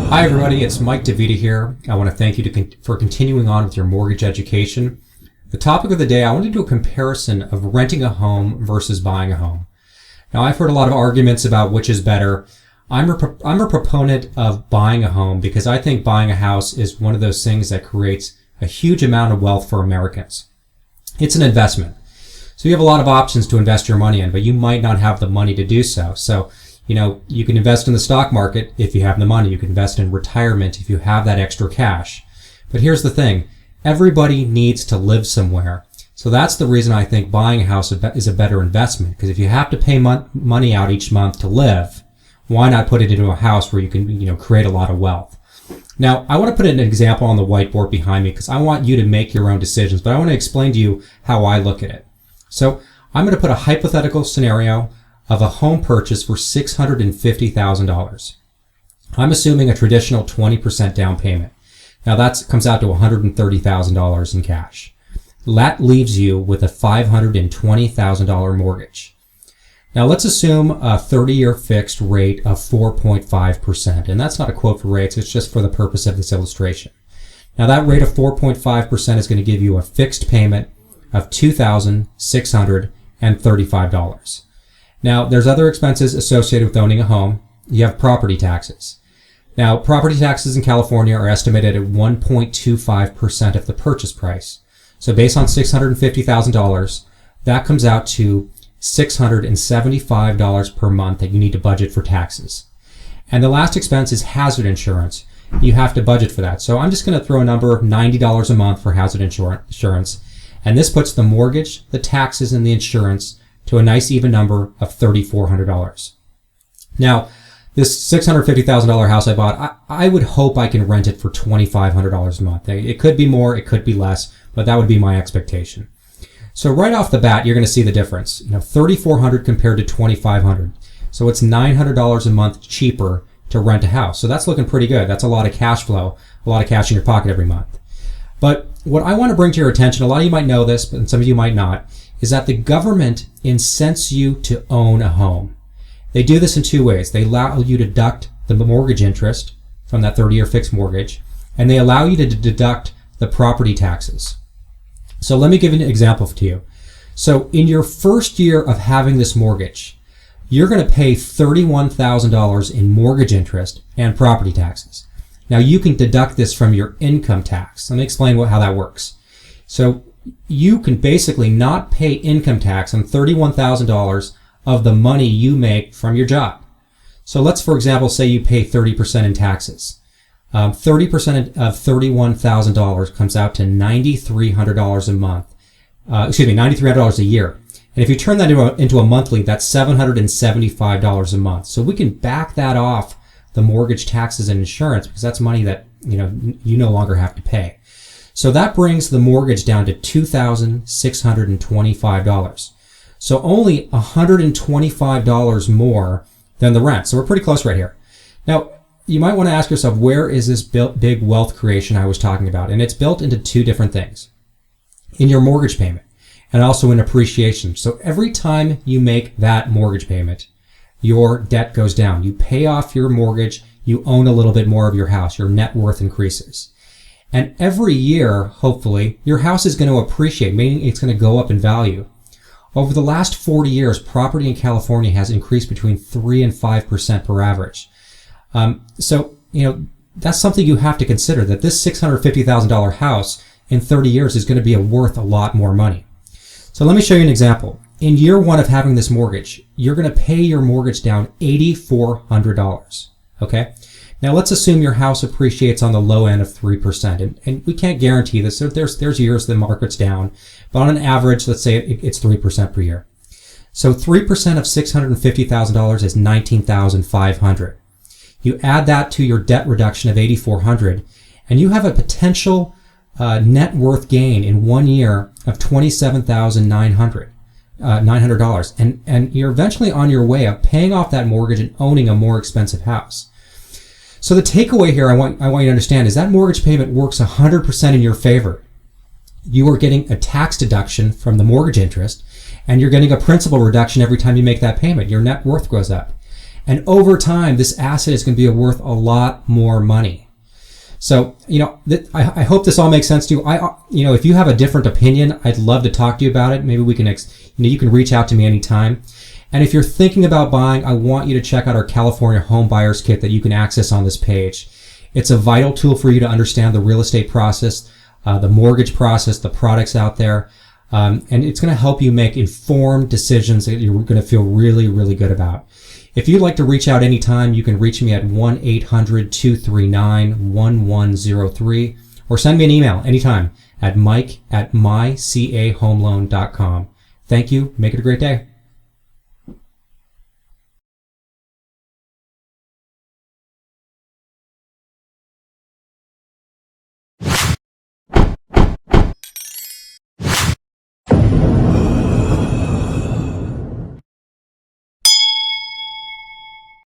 Hi everybody, it's Mike DiVita here. I want to thank you for continuing on with your mortgage education. The topic of the day, I want to do a comparison of renting a home versus buying a home. Now, I've heard a lot of arguments about which is better. I'm a proponent of buying a home because I think buying a house is one of those things that creates a huge amount of wealth for Americans. It's an investment. So you have a lot of options to invest your money in, but you might not have the money to do so. So, you can invest in the stock market if you have the money. You can invest in retirement if you have that extra cash. But here's the thing. Everybody needs to live somewhere. So that's the reason I think buying a house is a better investment. Because if you have to pay money out each month to live, why not put it into a house where you can, create a lot of wealth? Now, I want to put an example on the whiteboard behind me because I want you to make your own decisions, but I want to explain to you how I look at it. So I'm going to put a hypothetical scenario of a home purchase for $650,000. I'm assuming a traditional 20% down payment. Now that comes out to $130,000 in cash. That leaves you with a $520,000 mortgage. Now let's assume a 30-year fixed rate of 4.5%. And that's not a quote for rates, it's just for the purpose of this illustration. Now that rate of 4.5% is going to give you a fixed payment of $2,635. Now, there's other expenses associated with owning a home. You have property taxes. Now, property taxes in California are estimated at 1.25% of the purchase price. So based on $650,000, that comes out to $675 per month that you need to budget for taxes. And the last expense is hazard insurance. You have to budget for that. So I'm just going to throw a number of $90 a month for hazard insurance. And this puts the mortgage, the taxes, and the insurance to a nice even number of $3,400. Now, this $650,000 house I bought, I would hope I can rent it for $2,500 a month. It could be more, it could be less, but that would be my expectation. So right off the bat, you're going to see the difference. $3,400 compared to $2,500. So it's $900 a month cheaper to rent a house. So that's looking pretty good. That's a lot of cash flow, a lot of cash in your pocket every month. But what I want to bring to your attention, a lot of you might know this, but some of you might not, is that the government incents you to own a home. They do this in two ways. They allow you to deduct the mortgage interest from that 30-year fixed mortgage, and they allow you to deduct the property taxes. So let me give an example to you. So in your first year of having this mortgage, you're going to pay $31,000 in mortgage interest and property taxes. Now you can deduct this from your income tax. Let me explain how that works. So you can basically not pay income tax on $31,000 of the money you make from your job. So let's, for example, say you pay 30% in taxes. 30% of $31,000 comes out to $9,300 a month. $9,300 a year. And if you turn that into a monthly, that's $775 a month. So we can back that off the mortgage, taxes, and insurance because that's money that you no longer have to pay. So that brings the mortgage down to $2,625. So only $125 more than the rent. So we're pretty close right here. Now, you might want to ask yourself, where is this big wealth creation I was talking about? And it's built into two different things. In your mortgage payment and also in appreciation. So every time you make that mortgage payment, your debt goes down. You pay off your mortgage, you own a little bit more of your house, your net worth increases. And every year, hopefully, your house is going to appreciate, meaning it's going to go up in value. Over the last 40 years, property in California has increased between 3 and 5% per average. So that's something you have to consider, that this $650,000 house in 30 years is going to be worth a lot more money. So let me show you an example. In year one of having this mortgage, you're going to pay your mortgage down $8,400. Okay? Now let's assume your house appreciates on the low end of 3%, and we can't guarantee this. There's years the market's down, but on an average, let's say it's 3% per year. So 3% of $650,000 is $19,500. You add that to your debt reduction of $8,400, and you have a potential net worth gain in 1 year of $27,900, and you're eventually on your way of paying off that mortgage and owning a more expensive house. So the takeaway here I want you to understand is that mortgage payment works 100% in your favor. You are getting a tax deduction from the mortgage interest, and you're getting a principal reduction every time you make that payment. Your net worth goes up. And over time, this asset is going to be worth a lot more money. So, I hope this all makes sense to you. If you have a different opinion, I'd love to talk to you about it. Maybe we can, you can reach out to me anytime. And if you're thinking about buying, I want you to check out our California Home Buyers Kit that you can access on this page. It's a vital tool for you to understand the real estate process, the mortgage process, the products out there. And it's going to help you make informed decisions that you're going to feel really, really good about. If you'd like to reach out anytime, you can reach me at 1-800-239-1103 or send me an email anytime at mike@mycahomeloan.com. Thank you. Make it a great day.